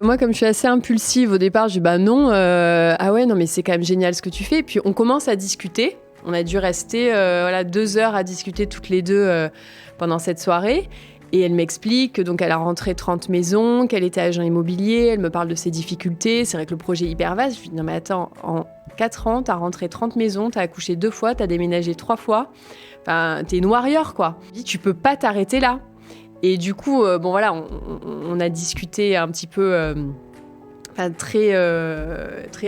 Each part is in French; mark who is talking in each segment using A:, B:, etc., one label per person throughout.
A: Moi, comme je suis assez impulsive au départ, je dis bah non, ah ouais, non, mais c'est quand même génial ce que tu fais. Et puis on commence à discuter. On a dû rester 2 heures à discuter toutes les deux pendant cette soirée. Et elle m'explique donc elle a rentré 30 maisons, qu'elle était agent immobilier. Elle me parle de ses difficultés. C'est vrai que le projet est hyper vaste. Je lui dis non, mais attends, en 4 ans, t'as rentré 30 maisons, t'as accouché 2 fois, t'as déménagé 3 fois. Enfin, t'es une warrior, quoi. Je dis, tu peux pas t'arrêter là. Et du coup, on a discuté un petit peu très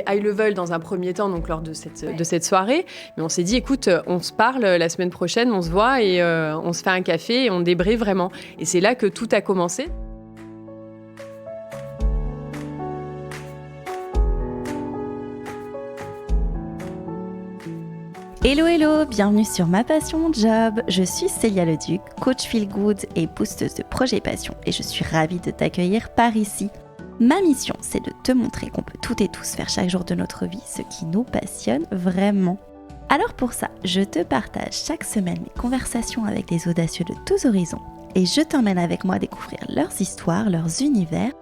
A: high level dans un premier temps, donc lors de cette soirée. Mais on s'est dit, écoute, on se parle la semaine prochaine, on se voit et on se fait un café et on débriefe vraiment. Et c'est là que tout a commencé.
B: Hello, bienvenue sur Ma Passion Mon Job. Je suis Célia Leduc, coach feel good et boosteuse de projets passion et je suis ravie de t'accueillir par ici. Ma mission, c'est de te montrer qu'on peut toutes et tous faire chaque jour de notre vie ce qui nous passionne vraiment. Alors pour ça, je te partage chaque semaine mes conversations avec des audacieux de tous horizons et je t'emmène avec moi découvrir leurs histoires, leurs univers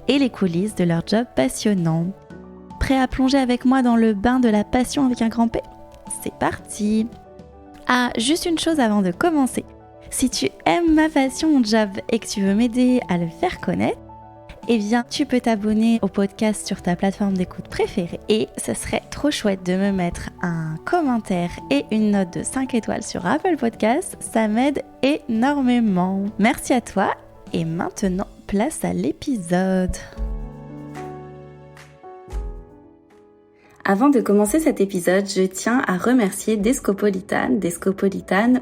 B: et les coulisses de leur job passionnant. Prêt à plonger avec moi dans le bain de la passion avec un grand P ? C'est parti! Ah, juste une chose avant de commencer. Si tu aimes ma passion, mon job et que tu veux m'aider à le faire connaître, eh bien, tu peux t'abonner au podcast sur ta plateforme d'écoute préférée. Et ce serait trop chouette de me mettre un commentaire et une note de 5 étoiles sur Apple Podcasts. Ça m'aide énormément. Merci à toi et maintenant, place à l'épisode. Avant de commencer cet épisode, je tiens à remercier Descopolitane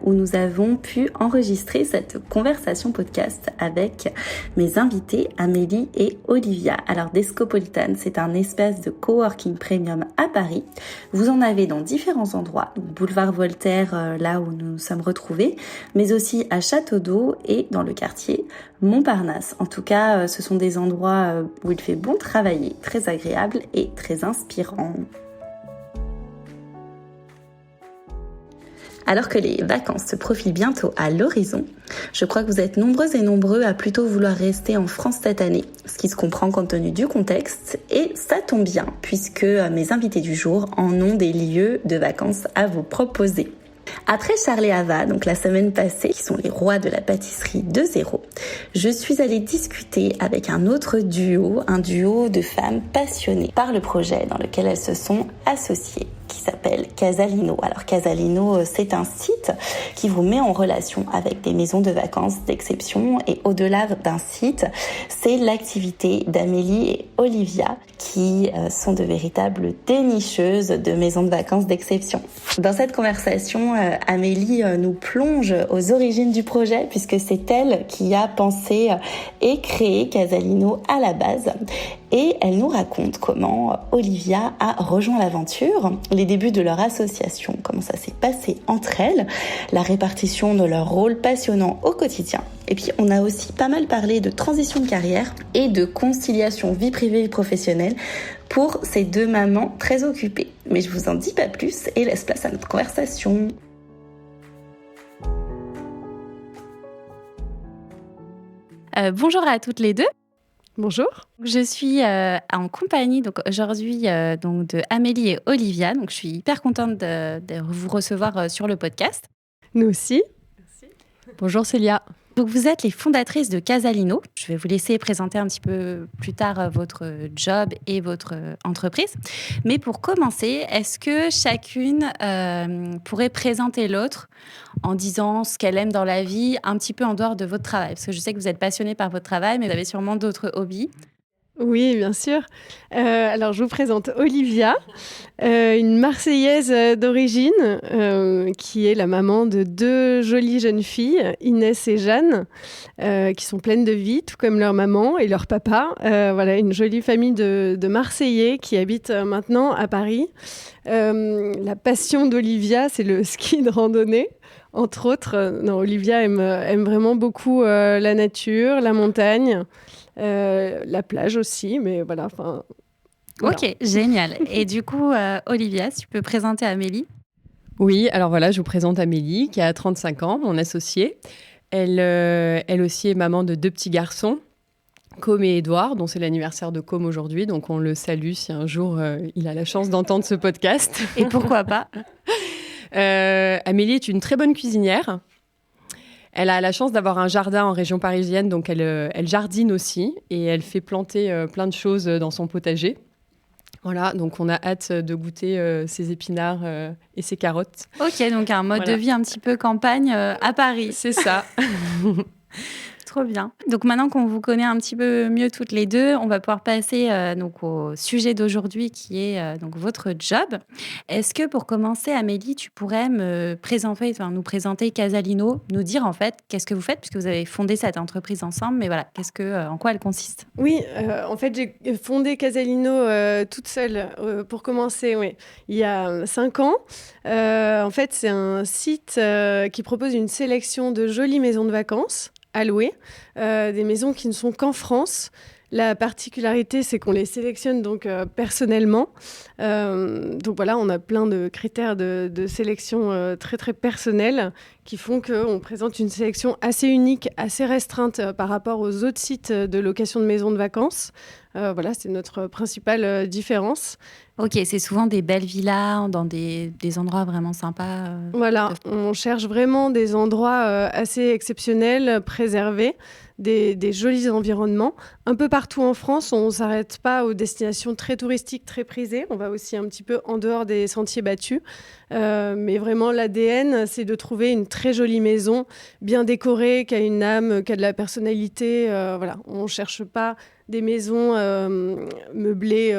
B: où nous avons pu enregistrer cette conversation podcast avec mes invités Amélie et Olivia. Alors Descopolitane, c'est un espace de coworking premium à Paris. Vous en avez dans différents endroits, boulevard Voltaire, là où nous nous sommes retrouvés, mais aussi à Château d'Eau et dans le quartier Montparnasse. En tout cas, ce sont des endroits où il fait bon travailler, très agréable et très inspirant. Alors que les vacances se profilent bientôt à l'horizon, je crois que vous êtes nombreuses et nombreux à plutôt vouloir rester en France cette année, ce qui se comprend compte tenu du contexte, et ça tombe bien puisque mes invités du jour en ont des lieux de vacances à vous proposer. Après Charles et Ava, donc la semaine passée, qui sont les rois de la pâtisserie de zéro, je suis allée discuter avec un autre duo, un duo de femmes passionnées par le projet dans lequel elles se sont associées, qui s'appelle Casalino. Alors Casalino, c'est un site qui vous met en relation avec des maisons de vacances d'exception et au-delà d'un site, c'est l'activité d'Amélie et Olivia qui sont de véritables dénicheuses de maisons de vacances d'exception. Dans cette conversation, Amélie nous plonge aux origines du projet puisque c'est elle qui a pensé et créé Casalino à la base. Et elle nous raconte comment Olivia a rejoint l'aventure, les débuts de leur association, comment ça s'est passé entre elles, la répartition de leur rôle passionnant au quotidien. Et puis on a aussi pas mal parlé de transition de carrière et de conciliation vie privée et professionnelle pour ces deux mamans très occupées. Mais je vous en dis pas plus et laisse place à notre conversation. Bonjour à toutes les deux.
A: Bonjour.
B: Je suis en compagnie donc aujourd'hui de Amélie et Olivia. Donc je suis hyper contente de vous recevoir sur le podcast.
A: Nous aussi.
B: Merci.
A: Bonjour Célia.
B: Donc vous êtes les fondatrices de Casalino. Je vais vous laisser présenter un petit peu plus tard votre job et votre entreprise. Mais pour commencer, est-ce que chacune pourrait présenter l'autre en disant ce qu'elle aime dans la vie, un petit peu en dehors de votre travail? Parce que je sais que vous êtes passionnée par votre travail, mais vous avez sûrement d'autres hobbies.
A: Oui, bien sûr. Alors, je vous présente Olivia, une Marseillaise d'origine, qui est la maman de 2 jolies jeunes filles, Inès et Jeanne, qui sont pleines de vie, tout comme leur maman et leur papa. Voilà, une jolie famille de Marseillais qui habitent maintenant à Paris. La passion d'Olivia, c'est le ski de randonnée. Entre autres, Olivia aime vraiment beaucoup la nature, la montagne. La plage aussi, mais voilà. Voilà.
B: Ok, génial. Et du coup, Olivia, si tu peux présenter Amélie.
A: Oui, alors voilà, je vous présente Amélie, qui a 35 ans, mon associée. Elle aussi est maman de 2 petits garçons Com et Édouard, dont c'est l'anniversaire de Com aujourd'hui. Donc, on le salue si un jour il a la chance d'entendre ce podcast.
C: Et pourquoi pas.
A: Amélie est une très bonne cuisinière. Elle a la chance d'avoir un jardin en région parisienne, donc elle jardine aussi. Et elle fait planter plein de choses dans son potager. Voilà, donc on a hâte de goûter ses épinards et ses carottes.
C: Ok, donc un mode de vie un petit peu campagne à Paris.
A: C'est ça.
C: Trop bien. Donc maintenant qu'on vous connaît un petit peu mieux toutes les deux, on va pouvoir passer donc au sujet d'aujourd'hui qui est donc votre job. Est-ce que pour commencer, Amélie, tu pourrais nous présenter Casalino, nous dire en fait qu'est-ce que vous faites puisque vous avez fondé cette entreprise ensemble, mais voilà, en quoi elle consiste?
D: Oui, en fait, j'ai fondé Casalino toute seule pour commencer, oui, il y a 5 ans. En fait, c'est un site qui propose une sélection de jolies maisons de vacances à louer, des maisons qui ne sont qu'en France. La particularité, c'est qu'on les sélectionne donc personnellement. Donc voilà, on a plein de critères de sélection très très personnels qui font qu'on présente une sélection assez unique, assez restreinte par rapport aux autres sites de location de maisons de vacances. Voilà, c'est notre principale différence.
C: Ok, c'est souvent des belles villas dans des endroits vraiment sympas.
D: Voilà, on cherche vraiment des endroits assez exceptionnels, préservés, des jolis environnements. Un peu partout en France, on ne s'arrête pas aux destinations très touristiques, très prisées. On va aussi un petit peu en dehors des sentiers battus. Mais vraiment, l'ADN, c'est de trouver une très jolie maison, bien décorée, qui a une âme, qui a de la personnalité. Voilà, on ne cherche pas des maisons meublées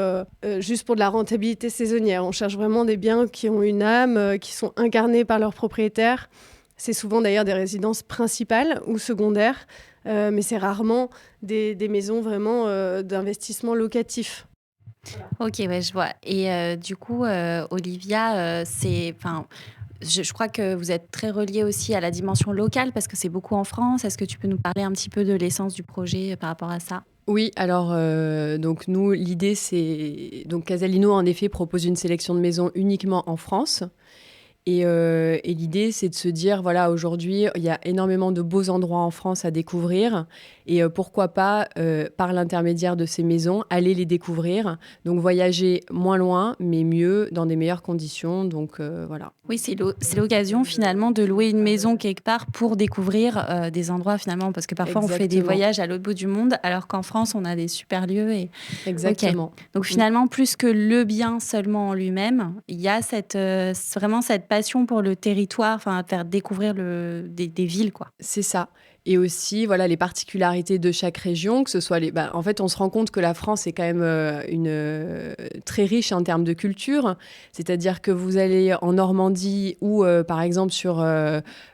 D: juste pour de la rentabilité saisonnière. On cherche vraiment des biens qui ont une âme, qui sont incarnés par leurs propriétaires. C'est souvent d'ailleurs des résidences principales ou secondaires, mais c'est rarement des maisons vraiment d'investissement locatif.
C: Ok, ouais, je vois. Et du coup, Olivia, je crois que vous êtes très reliée aussi à la dimension locale parce que c'est beaucoup en France. Est-ce que tu peux nous parler un petit peu de l'essence du projet par rapport à ça?
A: Oui, alors donc nous, l'idée c'est... Donc Casalino, en effet, propose une sélection de maisons uniquement en France. Et l'idée, c'est de se dire, voilà, aujourd'hui, il y a énormément de beaux endroits en France à découvrir. Et pourquoi pas, par l'intermédiaire de ces maisons, aller les découvrir. Donc, voyager moins loin, mais mieux, dans des meilleures conditions. Donc, voilà.
C: Oui, c'est l'occasion, finalement, de louer une maison quelque part pour découvrir des endroits, finalement. Parce que parfois,
A: Exactement.
C: on fait des voyages à l'autre bout du monde, alors qu'en France, on a des super lieux.
A: Exactement.
C: Okay. Donc, finalement, plus que le bien seulement en lui-même, il y a vraiment cette passion pour le territoire, faire découvrir des villes, quoi.
A: C'est ça. Et aussi, voilà, les particularités de chaque région, que ce soit en fait, on se rend compte que la France est quand même très riche en termes de culture. C'est-à-dire que vous allez en Normandie ou, par exemple,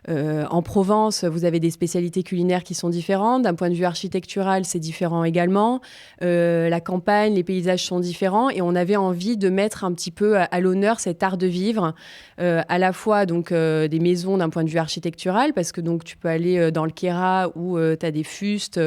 A: en Provence, vous avez des spécialités culinaires qui sont différentes. D'un point de vue architectural, c'est différent également. La campagne, les paysages sont différents. Et on avait envie de mettre un petit peu à l'honneur cet art de vivre, à la fois donc, des maisons d'un point de vue architectural, parce que donc, tu peux aller dans le Queyras, où tu as des fustes,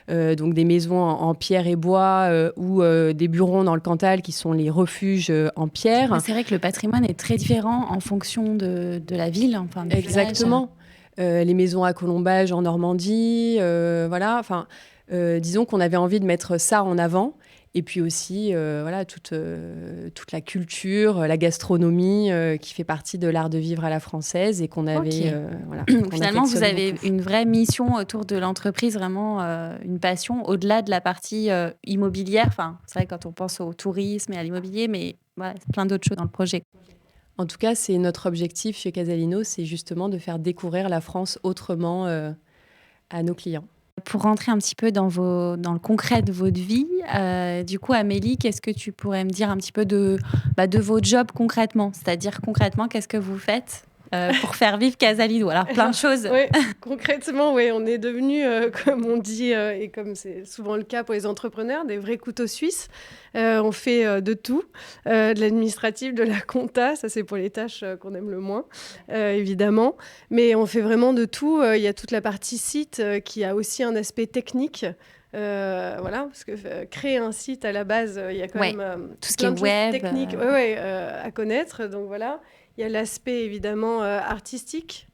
A: donc des maisons en pierre et bois, ou des burons dans le Cantal qui sont les refuges en pierre.
C: C'est vrai que le patrimoine est très différent en fonction de la ville, du
A: Exactement. Les maisons à colombage en Normandie, voilà. Disons qu'on avait envie de mettre ça en avant. Et puis aussi, voilà, toute la culture, la gastronomie qui fait partie de l'art de vivre à la française et qu'on avait...
C: Okay.
A: Voilà,
C: finalement, vous avez une vraie mission autour de l'entreprise, vraiment une passion au-delà de la partie immobilière. C'est vrai quand on pense au tourisme et à l'immobilier, mais voilà, plein d'autres choses dans le projet.
A: En tout cas, c'est notre objectif chez Casalino, c'est justement de faire découvrir la France autrement à nos clients.
C: Pour rentrer un petit peu dans le concret de votre vie, du coup, Amélie, qu'est-ce que tu pourrais me dire un petit peu de votre job concrètement? C'est-à-dire concrètement, qu'est-ce que vous faites pour faire vivre Casalino? Alors, plein de choses.
D: Oui, concrètement, oui, on est devenus, comme on dit, et comme c'est souvent le cas pour les entrepreneurs, des vrais couteaux suisses. On fait de tout, de l'administratif, de la compta, ça c'est pour les tâches qu'on aime le moins, évidemment. Mais on fait vraiment de tout. Il y a toute la partie site qui a aussi un aspect technique. Voilà, parce que créer un site à la base, il y a quand même
C: tout ce
D: plein
C: qui est
D: de
C: web,
D: choses techniques à connaître. Donc voilà. Il y a l'aspect évidemment artistique,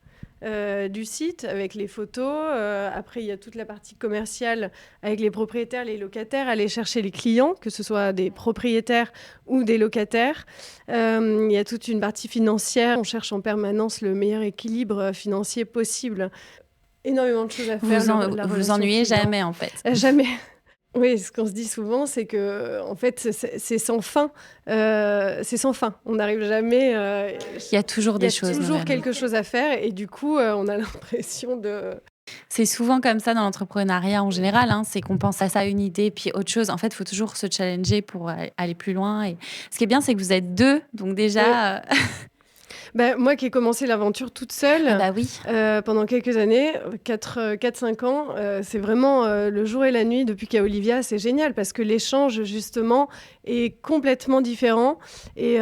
D: du site avec les photos. Après, il y a toute la partie commerciale avec les propriétaires, les locataires, aller chercher les clients, que ce soit des propriétaires ou des locataires. Il y a toute une partie financière. On cherche en permanence le meilleur équilibre financier possible. Énormément de choses à faire.
C: Vous ennuyez jamais, en fait.
D: Jamais. Oui, ce qu'on se dit souvent, c'est que en fait, c'est sans fin. C'est sans fin. On n'arrive jamais.
C: Il y a toujours des choses.
D: Il y a toujours quelque chose à faire, et du coup, on a l'impression de.
C: C'est souvent comme ça dans l'entrepreneuriat en général. C'est qu'on pense à ça, une idée, puis autre chose. En fait, il faut toujours se challenger pour aller plus loin. Et ce qui est bien, c'est que vous êtes 2, donc déjà.
D: Moi qui ai commencé l'aventure toute seule, pendant quelques années, 4-5 ans, c'est vraiment le jour et la nuit depuis qu'il y a Olivia, c'est génial parce que l'échange justement est complètement différent et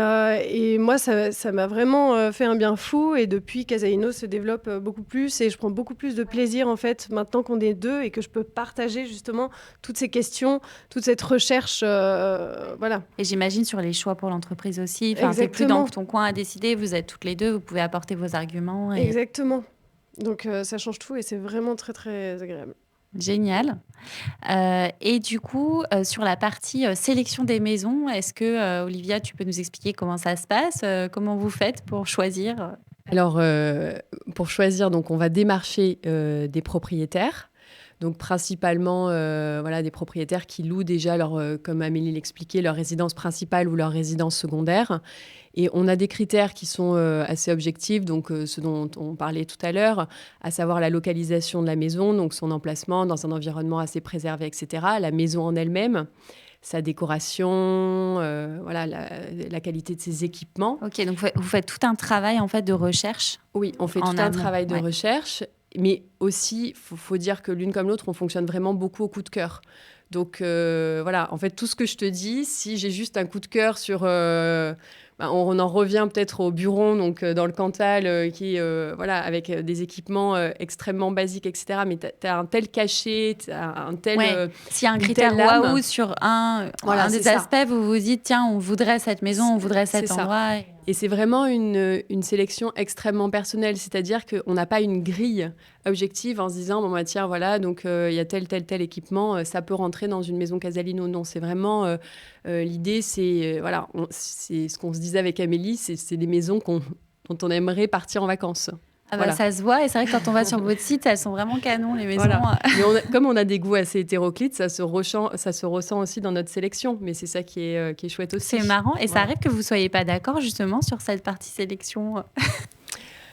D: moi ça m'a vraiment fait un bien fou, et depuis Casaino se développe beaucoup plus et je prends beaucoup plus de plaisir en fait maintenant qu'on est 2 et que je peux partager justement toutes ces questions, toute cette recherche, voilà.
C: Et j'imagine sur les choix pour l'entreprise aussi, t'es plus dans ton coin à décider, vous êtes toutes les 2, vous pouvez apporter vos arguments.
D: Exactement. Donc ça change tout et c'est vraiment très très agréable.
C: Génial. Et du coup, sur la partie sélection des maisons, est-ce que, Olivia, tu peux nous expliquer comment ça se passe? Comment vous faites pour choisir?
A: Alors, pour choisir, donc, on va démarcher des propriétaires. Donc, principalement, des propriétaires qui louent déjà, comme Amélie l'expliquait, leur résidence principale ou leur résidence secondaire. Et on a des critères qui sont assez objectifs, donc ce dont on parlait tout à l'heure, à savoir la localisation de la maison, donc son emplacement dans un environnement assez préservé, etc. La maison en elle-même, sa décoration, la qualité de ses équipements.
C: Ok, donc vous faites tout un travail en fait de recherche.
A: Oui, on fait tout un travail de recherche, mais aussi, faut dire que l'une comme l'autre, on fonctionne vraiment beaucoup au coup de cœur. Donc en fait, tout ce que je te dis, si j'ai juste un coup de cœur sur... on en revient peut-être au Buron, donc dans le Cantal, avec des équipements extrêmement basiques, etc. Mais tu as un tel cachet, tu as un tel...
C: S'il y a un critère waouh sur un des aspects, vous vous dites, tiens, on voudrait cette maison, on voudrait cet endroit.
A: Et c'est vraiment une sélection extrêmement personnelle, c'est-à-dire qu'on n'a pas une grille objective en se disant, donc il y a tel équipement, ça peut rentrer dans une maison Casalino. Non, c'est vraiment... l'idée, c'est ce qu'on se disait avec Amélie, c'est des maisons dont on aimerait partir en vacances.
C: Ça se voit, et c'est vrai que quand on va sur votre site, elles sont vraiment canons, les maisons.
A: Mais comme on a des goûts assez hétéroclites, ça se ressent aussi dans notre sélection, mais c'est ça qui est chouette aussi.
C: C'est marrant, et ça arrive que vous ne soyez pas d'accord justement sur cette partie sélection.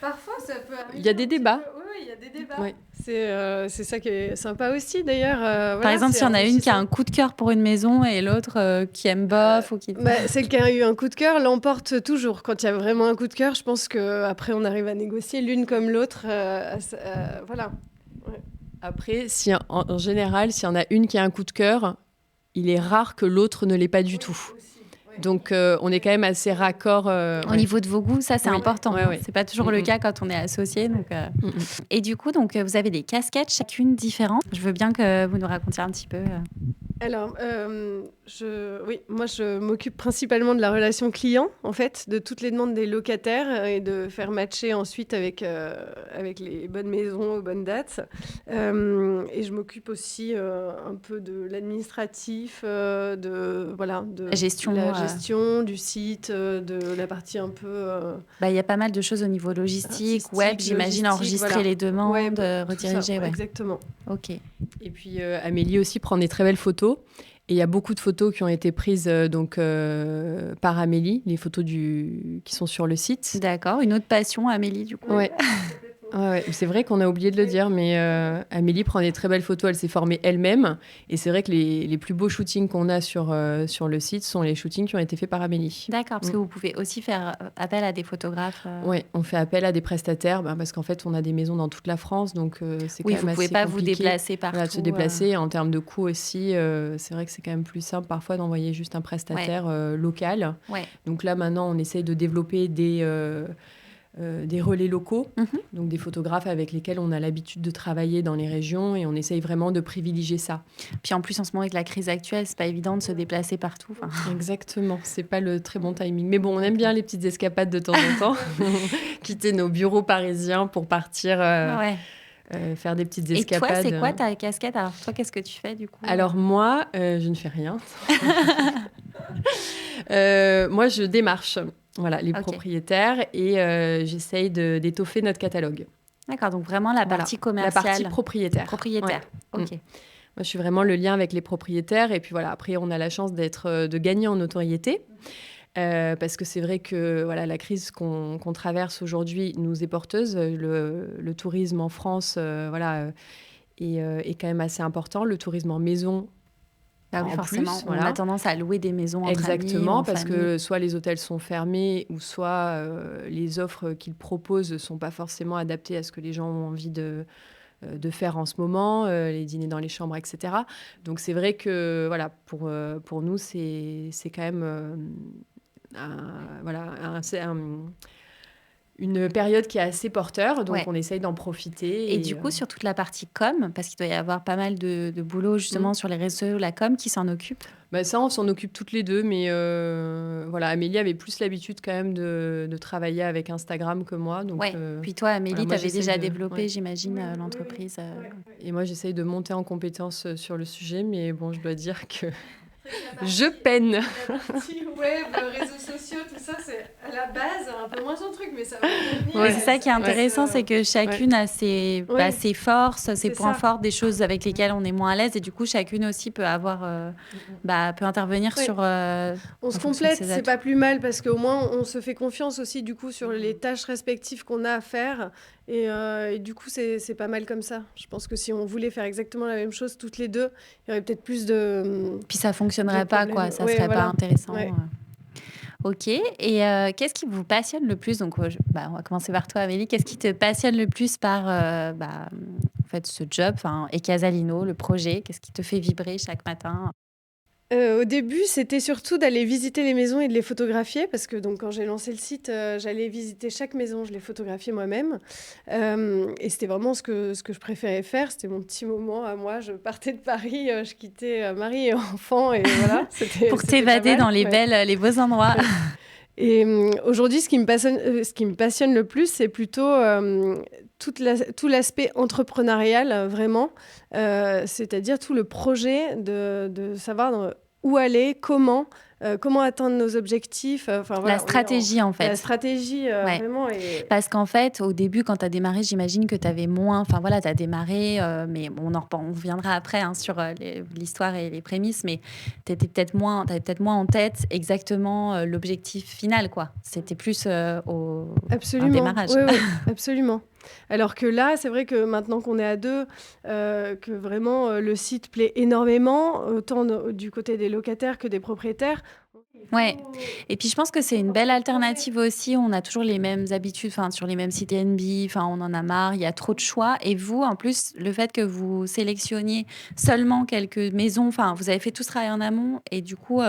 D: Parfois, ça peut arriver.
A: Il y a des débats.
D: Oui, il y a des débats. Ouais. C'est ça qui est sympa aussi, d'ailleurs.
C: Par exemple, s'il y en a une qui a un coup de cœur pour une maison et l'autre qui aime bof ou qui...
D: Celle qui a eu un coup de cœur l'emporte toujours. Quand il y a vraiment un coup de cœur, je pense qu'après, on arrive à négocier l'une comme l'autre. Voilà. Ouais.
A: Après, en général, s'il y en a une qui a un coup de cœur, il est rare que l'autre ne l'ait pas du tout. Donc, on est quand même assez raccord.
C: Au niveau de vos goûts, ça, c'est important. C'est pas toujours le cas quand on est associé. Donc, Et du coup, vous avez des casquettes, chacune différente. Je veux bien que vous nous racontiez un petit peu.
D: Alors, moi, je m'occupe principalement de la relation client, en fait, de toutes les demandes des locataires et de faire matcher ensuite avec les bonnes maisons aux bonnes dates. Et je m'occupe aussi un peu de l'administratif, de la gestion du site, de la partie un peu...
C: Il y a pas mal de choses au niveau logistique, web, j'imagine, enregistrer les demandes, rediriger.
D: Exactement.
C: Ok.
A: Et puis, Amélie aussi prend des très belles photos. Et il y a beaucoup de photos qui ont été prises par Amélie, les photos qui sont sur le site.
C: D'accord, une autre passion, Amélie, du coup.
A: Ouais. Ouais, c'est vrai qu'on a oublié de le dire, mais Amélie prend des très belles photos, elle s'est formée elle-même. Et c'est vrai que les plus beaux shootings qu'on a sur le site sont les shootings qui ont été faits par Amélie.
C: D'accord, parce que vous pouvez aussi faire appel à des photographes.
A: Oui, on fait appel à des prestataires, parce qu'en fait, on a des maisons dans toute la France, donc c'est quand même assez compliqué.
C: Oui, vous ne pouvez pas vous déplacer partout.
A: Voilà, se déplacer. En termes de coûts aussi, c'est vrai que c'est quand même plus simple parfois d'envoyer juste un prestataire local.
C: Ouais.
A: Donc là, maintenant, on essaye de développer des relais locaux, donc des photographes avec lesquels on a l'habitude de travailler dans les régions et on essaye vraiment de privilégier ça.
C: Puis en plus, en ce moment, avec la crise actuelle, c'est pas évident de se déplacer partout.
A: Exactement, c'est pas le très bon timing. Mais bon, on aime bien les petites escapades de temps en temps, quitter nos bureaux parisiens pour partir faire des petites escapades.
C: Et toi, c'est quoi ta casquette? Alors toi, qu'est-ce que tu fais du coup?
A: Alors moi, je ne fais rien. Moi, je démarche. Voilà, les propriétaires et j'essaye d'étoffer notre catalogue.
C: D'accord, donc vraiment la partie commerciale.
A: La partie propriétaire.
C: Propriétaire, ok.
A: Moi, je suis vraiment le lien avec les propriétaires et puis voilà, après, on a la chance de gagner en notoriété parce que c'est vrai que voilà, la crise qu'on traverse aujourd'hui nous est porteuse. Le tourisme en France est quand même assez important. Le tourisme en maison,
C: oui, forcément, on a tendance à louer des maisons entre amis.
A: Exactement, parce que soit les hôtels sont fermés ou soit les offres qu'ils proposent ne sont pas forcément adaptées à ce que les gens ont envie de faire en ce moment, les dîners dans les chambres, etc. Donc c'est vrai que voilà, pour nous, c'est quand même une période qui est assez porteur, donc on essaye d'en profiter.
C: Et du coup, sur toute la partie com, parce qu'il doit y avoir pas mal de boulot justement sur les réseaux, la com, qui s'en occupe?
A: Ça, on s'en occupe toutes les deux, mais Amélie avait plus l'habitude quand même de travailler avec Instagram que moi. Donc,
C: Puis toi, Amélie, tu avais déjà développé, j'imagine, l'entreprise.
A: Et moi, j'essaye de monter en compétence sur le sujet, mais bon, je dois dire que je peine.
D: La partie web, réseaux sociaux, tout ça, c'est à la base un peu moins son truc, mais ça va revenir.
C: C'est ça qui est intéressant, c'est que chacune a ses forces, ses points forts, des choses avec lesquelles on est moins à l'aise, et du coup, chacune aussi peut avoir, peut intervenir sur.
D: On se complète, c'est pas plus mal parce qu'au moins on se fait confiance aussi du coup sur les tâches respectives qu'on a à faire. Et du coup, c'est pas mal comme ça. Je pense que si on voulait faire exactement la même chose toutes les deux, il y aurait peut-être plus de...
C: Puis ça fonctionnerait pas, quoi. Ça serait pas intéressant. Ouais. Ok. Et qu'est-ce qui vous passionne le plus? Donc, on va commencer par toi, Amélie. Qu'est-ce qui te passionne le plus par en fait, ce job, et Casalino, le projet? Qu'est-ce qui te fait vibrer chaque matin?
D: Au début, c'était surtout d'aller visiter les maisons et de les photographier parce que donc, quand j'ai lancé le site, j'allais visiter chaque maison, je les photographiais moi-même. Et c'était vraiment ce que je préférais faire. C'était mon petit moment à moi. Je partais de Paris, je quittais mari et enfant. Et voilà,
C: pour t'évader dans les les beaux endroits.
D: Et aujourd'hui, ce qui me passionne le plus, c'est plutôt tout l'aspect entrepreneurial, vraiment. C'est-à-dire tout le projet de savoir où aller, comment atteindre nos objectifs.
C: La stratégie, en fait.
D: La stratégie, vraiment.
C: Parce qu'en fait, au début, quand tu as démarré, j'imagine que tu avais moins... Enfin, voilà, tu as démarré, mais on reviendra après sur l'histoire et les prémices, mais tu avais peut-être moins en tête exactement l'objectif final, quoi. C'était plus un démarrage.
D: Oui, absolument. Alors que là, c'est vrai que maintenant qu'on est à deux, que vraiment le site plaît énormément, autant du côté des locataires que des propriétaires.
C: Ouais. Et puis je pense que c'est une belle alternative aussi. On a toujours les mêmes habitudes, sur les mêmes sites Airbnb. On en a marre. Il y a trop de choix. Et vous, en plus, le fait que vous sélectionniez seulement quelques maisons, vous avez fait tout ce travail en amont. Et du coup,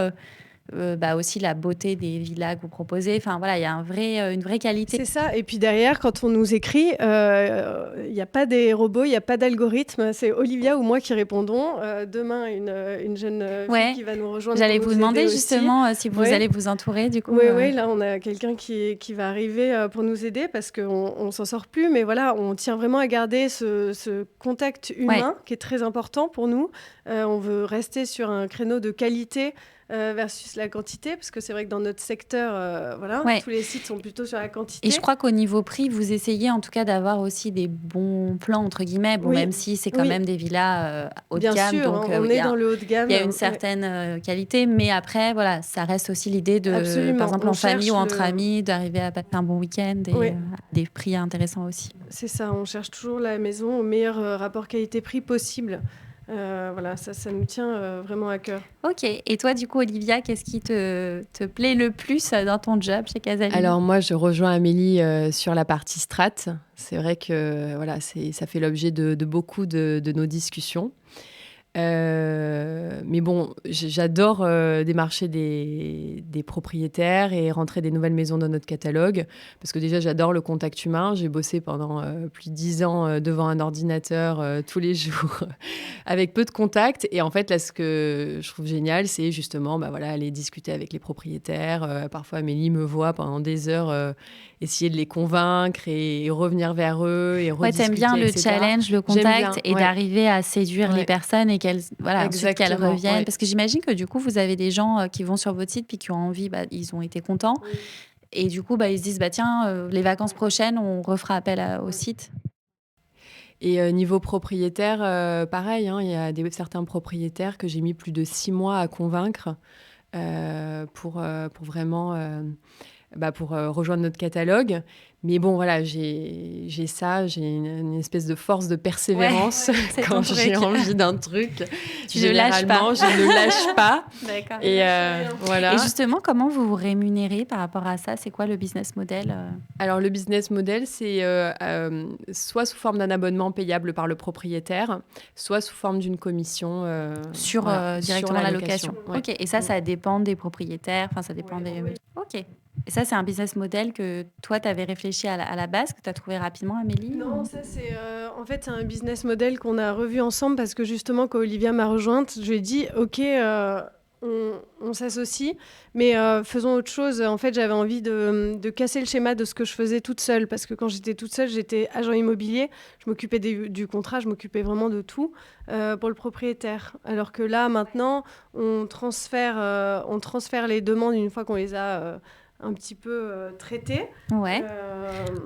C: aussi la beauté des villas que vous proposez. Il y a une vraie qualité.
D: C'est ça. Et puis derrière, quand on nous écrit, il n'y a pas des robots, il n'y a pas d'algorithme. C'est Olivia ou moi qui répondons. Demain, une jeune fille qui va nous rejoindre.
C: J'allais vous demander justement si vous allez vous entourer du coup.
D: Oui, là, on a quelqu'un qui va arriver pour nous aider parce qu'on ne s'en sort plus. Mais voilà, on tient vraiment à garder ce contact humain qui est très important pour nous. On veut rester sur un créneau de qualité versus la quantité, parce que c'est vrai que dans notre secteur, tous les sites sont plutôt sur la quantité.
C: Et je crois qu'au niveau prix, vous essayez en tout cas d'avoir aussi des bons plans, entre guillemets, même si c'est quand même des villas haut de gamme.
D: Bien sûr,
C: donc,
D: on est dans le haut de gamme.
C: Il y a une certaine qualité, mais après, ça reste aussi l'idée de, par exemple, en famille ou entre amis, d'arriver à passer un bon week-end et des prix intéressants aussi.
D: C'est ça, on cherche toujours la maison au meilleur rapport qualité-prix possible. Ça nous tient vraiment à cœur.
C: Ok. Et toi, du coup, Olivia, qu'est-ce qui te plaît le plus dans ton job chez Casalino?
A: Alors moi, je rejoins Amélie sur la partie strat. C'est vrai que ça fait l'objet de beaucoup de nos discussions. Mais bon, j'adore démarcher des propriétaires et rentrer des nouvelles maisons dans notre catalogue. Parce que déjà, j'adore le contact humain. J'ai bossé pendant plus de 10 ans devant un ordinateur tous les jours avec peu de contact. Et en fait, là, ce que je trouve génial, c'est justement aller discuter avec les propriétaires. Parfois, Amélie me voit pendant des heures essayer de les convaincre et revenir vers eux et rediscuter,
C: t'aimes bien le
A: etc.
C: challenge, le contact et d'arriver à séduire les personnes et ensuite qu'elles reviennent. Parce que j'imagine que du coup, vous avez des gens qui vont sur votre site puis qui ont envie, ils ont été contents. Oui. Et du coup, ils se disent, tiens, les vacances prochaines, on refera appel au site.
A: Et niveau propriétaire, pareil, il y a certains propriétaires que j'ai mis plus de 6 mois à convaincre pour vraiment... pour rejoindre notre catalogue. Mais bon, voilà, j'ai une espèce de force de persévérance quand j'ai envie d'un truc.
C: Tu ne lâches pas.
A: Je ne lâche pas.
C: D'accord.
A: Et voilà.
C: Et justement, comment vous vous rémunérez par rapport à ça ? C'est quoi le business model ?
A: Alors, le business model, c'est soit sous forme d'un abonnement payable par le propriétaire, soit sous forme d'une commission
C: directement la location.
A: Ouais.
C: Ok. Et ça dépend des propriétaires. Enfin, ça dépend des. Ok. Et ça, c'est un business model que toi, tu avais réfléchi à la base, que tu as trouvé rapidement, Amélie ?
D: Non, ça, c'est en fait, c'est un business model qu'on a revu ensemble parce que justement, quand Olivia m'a rejointe, je lui ai dit, OK, on s'associe, mais faisons autre chose. En fait, j'avais envie de casser le schéma de ce que je faisais toute seule parce que quand j'étais toute seule, j'étais agent immobilier, je m'occupais du contrat, je m'occupais vraiment de tout pour le propriétaire. Alors que là, maintenant, on transfère les demandes une fois qu'on les a... un petit peu traité.
C: Ouais.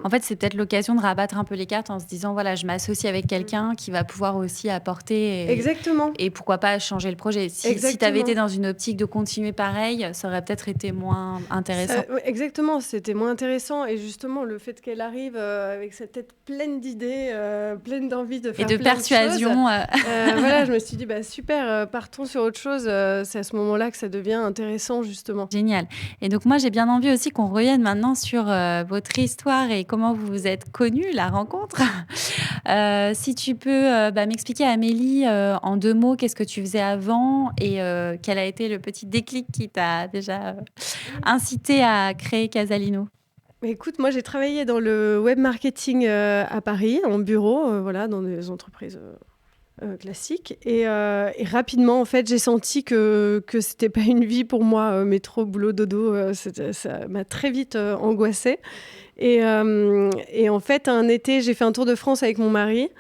C: En fait, c'est peut-être l'occasion de rabattre un peu les cartes en se disant, voilà, je m'associe avec quelqu'un qui va pouvoir aussi apporter.
D: Exactement.
C: Et pourquoi pas changer le projet. Si tu avais été dans une optique de continuer pareil, ça aurait peut-être été moins intéressant.
D: Exactement, c'était moins intéressant. Et justement, le fait qu'elle arrive avec sa tête pleine d'idées, pleine d'envie de faire
C: et de persuasion.
D: Voilà, je me suis dit, super, partons sur autre chose. C'est à ce moment-là que ça devient intéressant, justement.
C: Génial. Et donc, moi, j'ai bien envie aussi qu'on revienne maintenant sur votre histoire et comment vous vous êtes connus, la rencontre. Si tu peux m'expliquer, Amélie, en 2 mots, qu'est-ce que tu faisais avant et quel a été le petit déclic qui t'a déjà incité à créer Casalino ?
D: Écoute, moi, j'ai travaillé dans le web marketing à Paris, en bureau, dans des entreprises... classique et rapidement en fait j'ai senti que c'était pas une vie pour moi, métro boulot dodo, ça m'a très vite angoissée et en fait un été j'ai fait un tour de France avec mon mari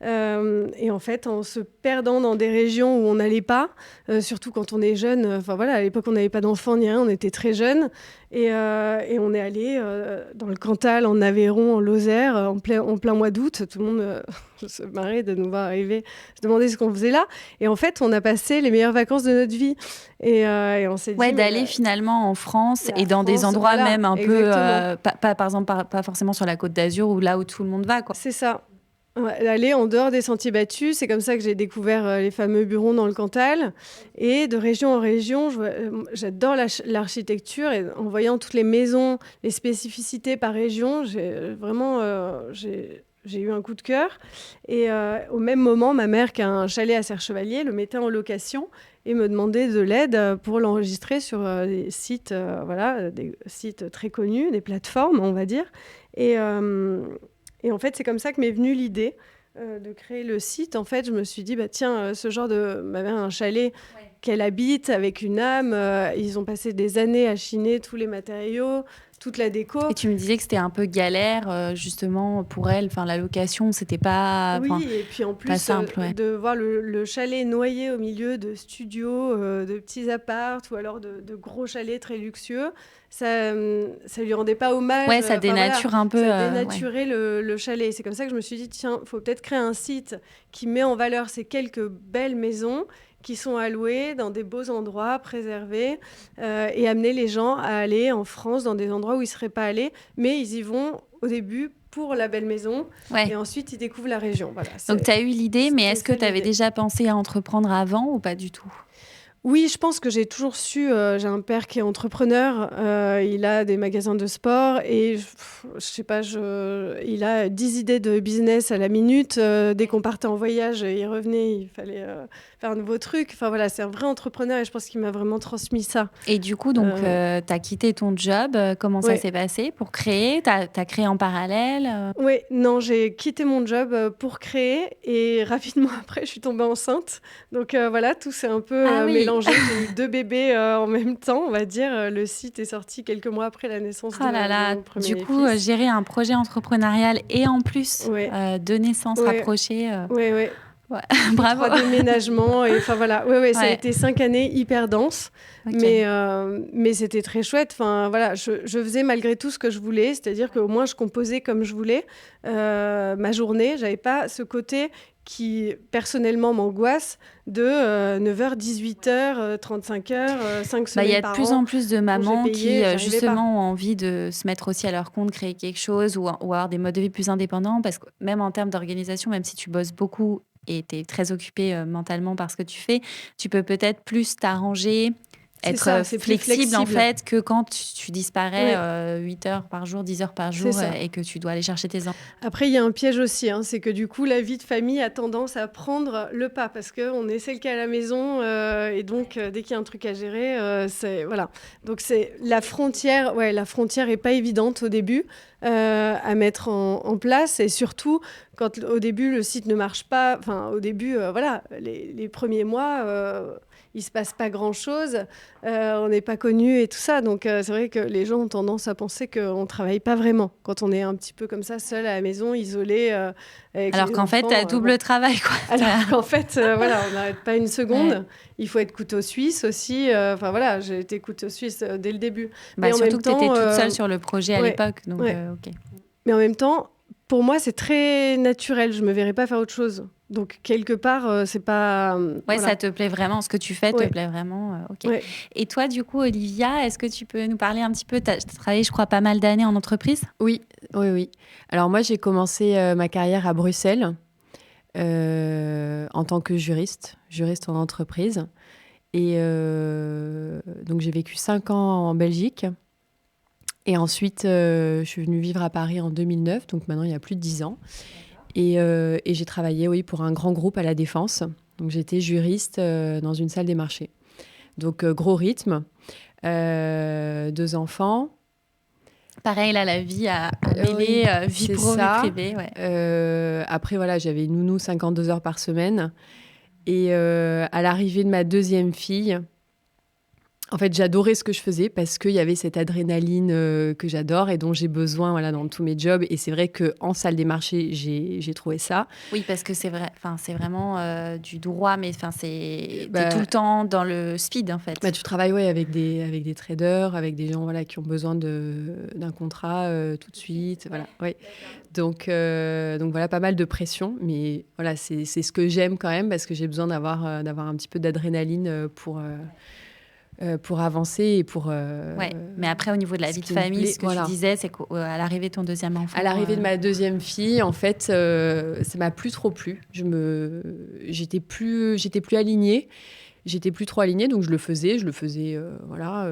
D: et en fait en se perdant dans des régions où on n'allait pas, surtout quand on est jeune, à l'époque on n'avait pas d'enfants ni rien, on était très jeunes et on est allé dans le Cantal, en Aveyron, en Lozère, en plein mois d'août. Tout le monde se marrait de nous voir arriver, se demander ce qu'on faisait là. Et en fait, on a passé les meilleures vacances de notre vie. Et on s'est dit...
C: d'aller finalement en France et dans des endroits même un peu... par exemple, pas forcément sur la Côte d'Azur ou là où tout le monde va, quoi.
D: C'est ça. Ouais, aller en dehors des sentiers battus, c'est comme ça que j'ai découvert les fameux burons dans le Cantal. Et de région en région, j'adore l'architecture. Et en voyant toutes les maisons, les spécificités par région, j'ai eu un coup de cœur. Et au même moment, ma mère, qui a un chalet à Serre-Chevalier, le mettait en location et me demandait de l'aide pour l'enregistrer sur des sites, des sites très connus, des plateformes, on va dire. Et en fait, c'est comme ça que m'est venue l'idée de créer le site. En fait, je me suis dit, ce genre de... Ma mère a un chalet qu'elle habite avec une âme. Ils ont passé des années à chiner tous les matériaux, toute la déco.
C: Et tu me disais que c'était un peu galère, justement, pour elle. Enfin, la location, c'était pas...
D: Oui, et puis en plus, simple, de voir le chalet noyé au milieu de studios, de petits apparts ou alors de gros chalets très luxueux. Ça lui rendait pas hommage.
C: Ouais, ça dénature un peu.
D: Ça dénaturait le chalet. C'est comme ça que je me suis dit, tiens, il faut peut-être créer un site qui met en valeur ces quelques belles maisons qui sont allouées dans des beaux endroits préservés et amener les gens à aller en France dans des endroits où ils ne seraient pas allés, mais ils y vont au début pour la belle maison et ensuite ils découvrent la région. Voilà,
C: donc tu as eu l'idée, mais est-ce que tu avais déjà pensé à entreprendre avant ou pas du tout ?
D: Oui, je pense que j'ai toujours su. J'ai un père qui est entrepreneur. Il a des magasins de sport et je sais pas, il a 10 idées de business à la minute. Dès qu'on partait en voyage, il revenait, il fallait faire un nouveau truc. Enfin voilà, c'est un vrai entrepreneur et je pense qu'il m'a vraiment transmis ça.
C: Et du coup, donc, t'as quitté ton job. Comment ça
D: Ouais.
C: s'est passé pour créer? T'as créé en parallèle?
D: Oui, non, j'ai quitté mon job pour créer et rapidement après, je suis tombée enceinte. Donc voilà, tout s'est un peu
C: Ah oui.
D: mélangé. J'ai eu 2 bébés en même temps, on va dire. Le site est sorti quelques mois après la naissance
C: Oh là
D: de
C: là,
D: mon premier
C: du coup,
D: fils.
C: gérer un projet entrepreneurial et en plus
D: Ouais.
C: deux naissances
D: Ouais.
C: rapprochées.
D: Oui.
C: Ouais.
D: Et
C: Bravo.
D: 3 déménagements. Et enfin voilà, ça a
C: Ouais.
D: été 5 années hyper denses.
C: Ok.
D: Mais c'était très chouette. Enfin voilà, je faisais malgré tout ce que je voulais. C'est-à-dire qu'au moins, je composais comme je voulais ma journée. J'avais pas ce côté qui, personnellement, m'angoisse de 9h, 18h, 35h, 5
C: Il y
D: semaines
C: a de
D: par
C: plus
D: an.
C: en plus de mamans
D: Congés
C: qui,
D: payés, j'arrivais
C: justement, ont envie de se mettre aussi à leur compte, créer quelque chose ou avoir des modes de vie plus indépendants. Parce que même en termes d'organisation, même si tu bosses beaucoup et tu es très occupé mentalement par ce que tu fais, tu peux peut-être plus t'arranger,
D: C'est
C: être
D: ça, c'est plus
C: flexible en
D: flexible.
C: fait que quand tu disparais
D: Ouais.
C: 8 heures par jour, 10 heures par
D: C'est
C: jour
D: ça.
C: et que tu dois aller chercher tes enfants.
D: Après, il y a un piège aussi, hein, c'est que du coup, la vie de famille a tendance à prendre le pas parce qu'on est celle qui est à la maison et donc dès qu'il y a un truc à gérer, c'est voilà. Donc c'est la frontière est pas évidente au début à mettre en place et surtout quand au début le site ne marche pas. Enfin, au début, voilà, les premiers mois. Il se passe pas grand-chose, on n'est pas connu et tout ça. Donc, c'est vrai que les gens ont tendance à penser qu'on ne travaille pas vraiment quand on est un petit peu comme ça, seul à la maison, isolé avec
C: Alors
D: les
C: qu'en fait,
D: enfants.
C: tu as double travail, quoi.
D: Alors qu'en fait, voilà, on n'arrête pas une seconde.
C: Ouais.
D: Il faut être couteau suisse aussi. Enfin, voilà, j'ai été couteau suisse dès le début.
C: Bah,
D: Mais en
C: surtout
D: même
C: que tu étais
D: temps,
C: toute seule sur le projet à
D: ouais,
C: l'époque. Donc,
D: ouais.
C: ok.
D: Mais en même temps, pour moi, c'est très naturel. Je me verrais pas faire autre chose. Donc, quelque part, c'est pas...
C: Ouais,
D: voilà.
C: ça te plaît vraiment. Ce que tu fais te
D: Ouais.
C: plaît vraiment. Ok.
D: Ouais.
C: Et toi, du coup, Olivia, est-ce que tu peux nous parler un petit peu? Tu as travaillé, je crois, pas mal d'années en entreprise.
A: Oui. Alors moi, j'ai commencé ma carrière à Bruxelles en tant que juriste en entreprise. Et donc, j'ai vécu 5 ans en Belgique. Et ensuite, je suis venue vivre à Paris en 2009, donc maintenant, il y a plus de 10 ans. Et j'ai travaillé, oui, pour un grand groupe à La Défense. Donc, j'étais juriste dans une salle des marchés. Donc, gros rythme, 2 enfants.
C: Pareil, là, la vie à mêler, vie
A: c'est
C: pro,
A: ça.
C: vie privée. Ouais.
A: Après, voilà, j'avais une nounou 52 heures par semaine. Et à l'arrivée de ma deuxième fille, en fait, j'adorais ce que je faisais parce qu'il y avait cette adrénaline que j'adore et dont j'ai besoin, voilà, dans tous mes jobs. Et c'est vrai qu'en salle des marchés, j'ai trouvé ça.
C: Oui, parce que c'est vrai, c'est vraiment du droit, mais t'es
A: Bah,
C: tout le temps dans le speed, en fait.
A: Bah, tu travailles avec des traders, avec des gens voilà, qui ont besoin d'un contrat tout de suite. Voilà, ouais. Donc voilà, pas mal de pression. Mais voilà, c'est ce que j'aime quand même parce que j'ai besoin d'avoir un petit peu d'adrénaline pour avancer et pour...
C: Ouais. Mais après, au niveau de la vie de
A: qui me
C: famille,
A: plaît,
C: ce que
A: voilà.
C: tu disais, c'est qu'à l'arrivée de ton deuxième enfant...
A: À l'arrivée de ma deuxième fille, en fait, ça m'a plus trop plu. J'étais plus alignée. J'étais plus trop alignée, donc je le faisais voilà,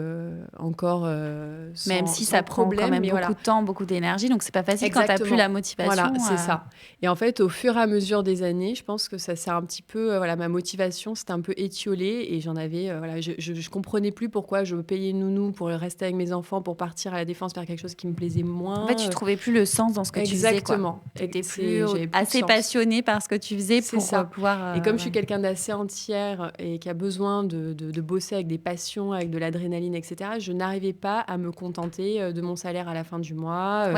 A: encore
C: Même si ça
A: sans
C: prend
A: problème,
C: quand même
A: mais
C: beaucoup
A: voilà.
C: de temps, beaucoup d'énergie, donc c'est pas facile quand t'as plus la motivation.
A: Voilà, c'est ça. Et en fait, au fur et à mesure des années, je pense que ça s'est un petit peu... voilà, ma motivation s'était un peu étiolée et j'en avais... voilà, je comprenais plus pourquoi je payais une nounou pour rester avec mes enfants, pour partir à La Défense, faire quelque chose qui me plaisait moins.
C: En fait, tu trouvais plus le sens dans ce que tu faisais.
A: Exactement.
C: T'étais
A: J'avais plus
C: assez
A: de sens.
C: passionnée par ce que tu faisais
A: C'est
C: pour
A: ça.
C: pouvoir...
A: Et comme je suis quelqu'un d'assez entière et qui a besoin de bosser avec des passions, avec de l'adrénaline, etc., je n'arrivais pas à me contenter de mon salaire à la fin du mois,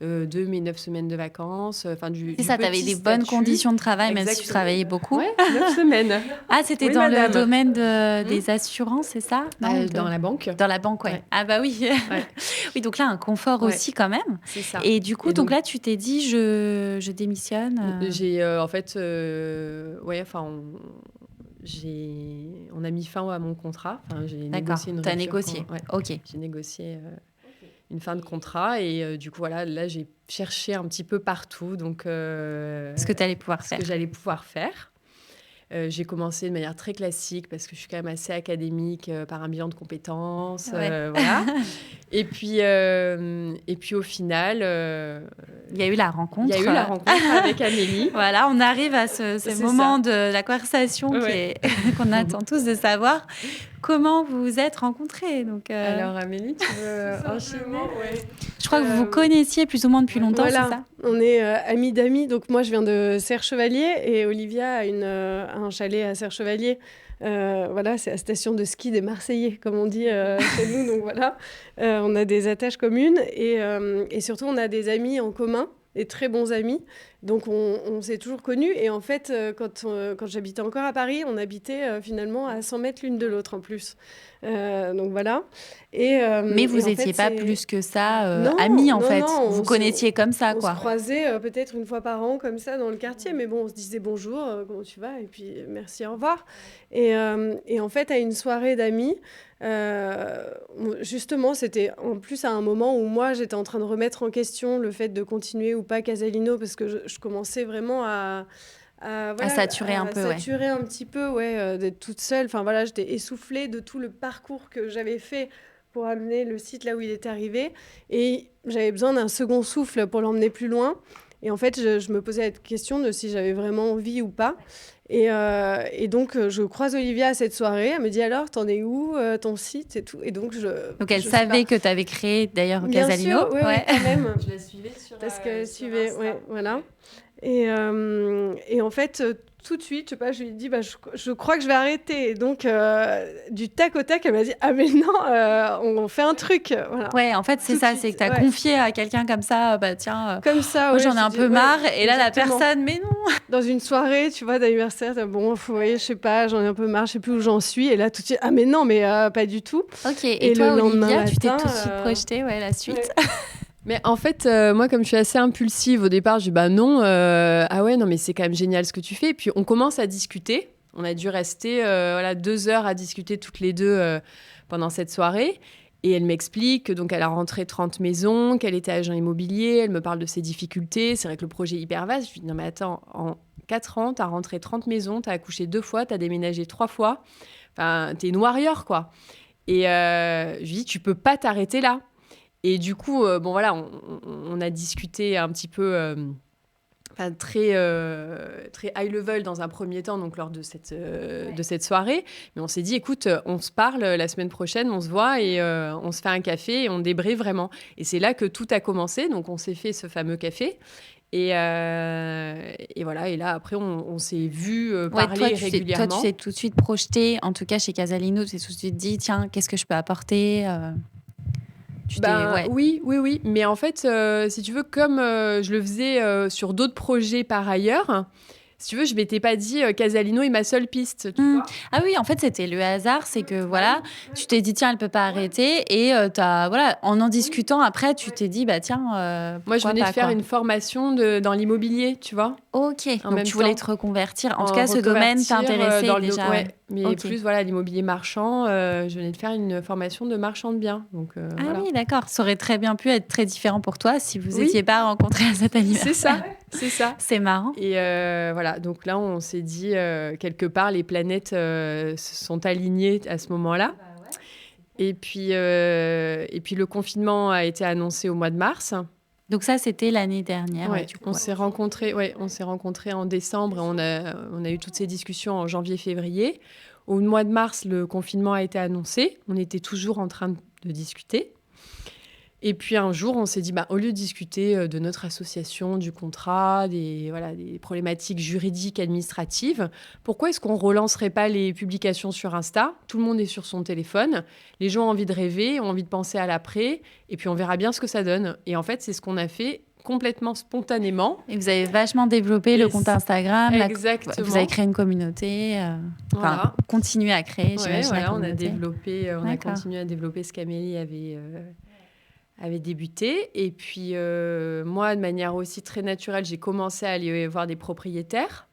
A: de mes 9 semaines de vacances.
C: C'est ça, tu avais des bonnes conditions de travail, même si tu travaillais beaucoup.
A: Ouais, 9 semaines.
C: Ah, c'était
A: Oui,
C: dans
A: madame.
C: le domaine des assurances, c'est ça? Non,
A: Dans la banque.
C: Dans la banque, ouais. Ah bah oui.
A: Ouais.
C: Oui, donc là, un confort aussi quand même.
A: C'est ça.
C: Et du coup, donc là, tu t'es dit, je démissionne.
A: J'ai, en fait, on a mis fin à mon contrat. Enfin, j'ai négocié une rupture.
C: T'as négocié. Ok.
A: J'ai négocié une fin de contrat et du coup, voilà, là, j'ai cherché un petit peu partout. Donc,
C: ce que tu allais pouvoir faire.
A: Ce que j'allais pouvoir faire. J'ai commencé de manière très classique parce que je suis quand même assez académique par un bilan de compétences. Voilà. Et puis au final,
C: il y a eu la rencontre.
A: Il y a eu la rencontre avec Amélie.
C: Voilà, on arrive à ce moment de la conversation qu'on attend tous de savoir. Comment vous vous êtes rencontrés
A: Alors Amélie, tu veux enchaîner?
C: Je crois que vous vous connaissiez plus ou moins depuis longtemps,
D: voilà,
C: c'est ça?
D: On est amis d'amis. Donc moi, je viens de Serre-Chevalier et Olivia a un chalet à Serre-Chevalier. Voilà, c'est la station de ski des Marseillais, comme on dit chez nous. Donc voilà, on a des attaches communes et surtout, on a des amis en commun. Des très bons amis. Donc, on s'est toujours connus. Et en fait, quand j'habitais encore à Paris, on habitait finalement à 100 mètres l'une de l'autre en plus. Donc, voilà.
C: Mais vous n'étiez pas plus que ça amis, en fait. Non, vous connaissiez comme ça, quoi.
D: On se croisait peut-être une fois par an, comme ça, dans le quartier. Mais bon, on se disait bonjour, comment tu vas? Et puis, merci, au revoir. Et en fait, à une soirée d'amis, justement, c'était en plus à un moment où moi, j'étais en train de remettre en question le fait de continuer ou pas Casalino, parce que je commençais vraiment à
C: saturer un peu,
D: saturer un petit peu, d'être toute seule. Enfin voilà, j'étais essoufflée de tout le parcours que j'avais fait pour amener le site là où il était arrivé, et j'avais besoin d'un second souffle pour l'emmener plus loin. Et en fait, je me posais la question de si j'avais vraiment envie ou pas. Et donc, je croise Olivia à cette soirée. Elle me dit alors, t'en es où, ton site et tout. Et donc,
C: elle savait que tu avais créé d'ailleurs Casalino.
D: Bien sûr, oui, quand même.
A: Je la suivais
D: parce qu'elle suivait, voilà. Et en fait, tout de suite, je sais pas, je lui ai dit, je crois que je vais arrêter. Et donc, du tac au tac, elle m'a dit, ah mais non, on fait un truc. Voilà.
C: Ouais, en fait, c'est tout ça, c'est que tu as confié à quelqu'un comme ça, tiens,
D: comme ça,
C: moi j'en ai un peu marre. Et là,
D: exactement.
C: la personne, mais non.
D: Dans une soirée, tu vois, d'anniversaire, je sais pas, j'en ai un peu marre, je sais plus où j'en suis. Et là, tout de suite, ah mais non, mais pas du tout.
C: Ok, et toi, Olivia, tu t'es tout de suite projetée, la suite.
A: Ouais. Mais en fait, moi, comme je suis assez impulsive au départ, je dis non, ah ouais, non, mais c'est quand même génial ce que tu fais. Et puis on commence à discuter. On a dû rester 2 heures à discuter toutes les deux pendant cette soirée. Et elle m'explique que donc elle a rentré 30 maisons, qu'elle était agent immobilier. Elle me parle de ses difficultés. C'est vrai que le projet est hyper vaste. Je lui dis non, mais attends, en 4 ans, tu as rentré 30 maisons, tu as accouché 2 fois, tu as déménagé 3 fois. Enfin, tu es une warrior, quoi. Et je lui dis, tu peux pas t'arrêter là. Et du coup, on a discuté un petit peu, très high level dans un premier temps, donc lors de cette soirée. Mais on s'est dit, écoute, on se parle la semaine prochaine, on se voit et on se fait un café et on débriefe vraiment. Et c'est là que tout a commencé. Donc, on s'est fait ce fameux café. Et voilà, et là, après, on s'est vu parler régulièrement.
C: Toi, tu t'es tout de suite projeté, en tout cas chez Casalino, tu t'es tout de suite dit, tiens, qu'est-ce que je peux apporter
A: Oui. Mais en fait, si tu veux, comme je le faisais sur d'autres projets par ailleurs, si tu veux, je m'étais pas dit Casalino est ma seule piste. Tu vois.
C: Ah oui, en fait, c'était le hasard. C'est que voilà, tu t'es dit tiens, elle peut pas arrêter. Et en discutant après, tu t'es dit tiens.
A: Moi, je venais de faire une formation dans l'immobilier, tu vois.
C: Ok. Donc tu voulais te reconvertir. En tout cas, ce domaine t'intéressait déjà.
A: Mais plus l'immobilier marchand. Je venais de faire une formation de marchand de biens. Donc,
C: oui, d'accord. Ça aurait très bien pu être très différent pour toi si vous n'étiez pas rencontrés à cet anniversaire.
A: C'est ça.
C: C'est marrant.
A: Et voilà, donc là, on s'est dit, quelque part, les planètes se sont alignées à ce moment-là. Et puis, le confinement a été annoncé au mois de mars.
C: Donc ça, c'était l'année dernière.
A: On s'est rencontrés en décembre et on a eu toutes ces discussions en janvier-février. Au mois de mars, le confinement a été annoncé. On était toujours en train de discuter. Et puis un jour, on s'est dit, au lieu de discuter de notre association, du contrat, des problématiques juridiques, administratives, pourquoi est-ce qu'on ne relancerait pas les publications sur Insta ? Tout le monde est sur son téléphone, les gens ont envie de rêver, ont envie de penser à l'après, et puis on verra bien ce que ça donne. Et en fait, c'est ce qu'on a fait complètement spontanément.
C: Et vous avez vachement développé le compte Instagram.
A: Exactement.
C: Vous avez créé une communauté. Continué à créer, j'imagine.
A: On a continué à développer ce qu'Amélie avait débuté. Et puis, moi, de manière aussi très naturelle, j'ai commencé à aller voir des propriétaires,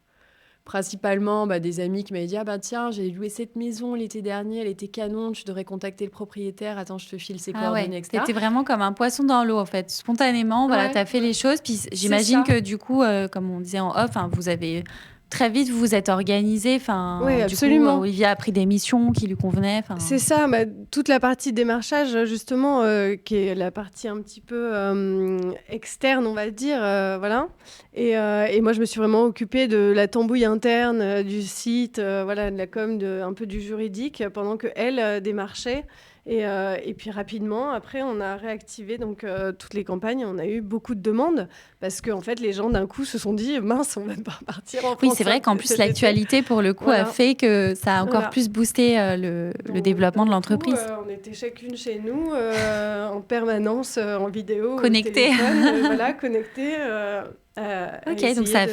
A: principalement des amis qui m'avaient dit « Ah tiens, j'ai loué cette maison l'été dernier, elle était canon, tu devrais contacter le propriétaire, attends, je te file ses coordonnées, etc. »
C: C'était vraiment comme un poisson dans l'eau, en fait. Spontanément, tu as fait les choses. Puis j'imagine que du coup, comme on disait en off, vous avez très vite, vous vous êtes organisé.
D: Oui, absolument.
C: Du coup, Olivia a pris des missions qui lui convenaient.
D: C'est ça, toute la partie démarchage, justement, qui est la partie un petit peu externe, on va dire. Voilà. Et moi, je me suis vraiment occupée de la tambouille interne, du site, voilà, de la com, un peu du juridique, pendant qu'elle démarchait. Et puis rapidement, après, on a réactivé donc, toutes les campagnes. On a eu beaucoup de demandes parce qu'en fait, les gens d'un coup se sont dit mince, on va pas partir en France.
C: Oui, c'est vrai qu'en plus, l'actualité, pour le coup, a fait que ça a encore plus boosté le développement de l'entreprise.
D: On était chacune chez nous, en permanence, en vidéo.
C: Connectées.
D: Voilà, connectées.
C: Ok, donc ça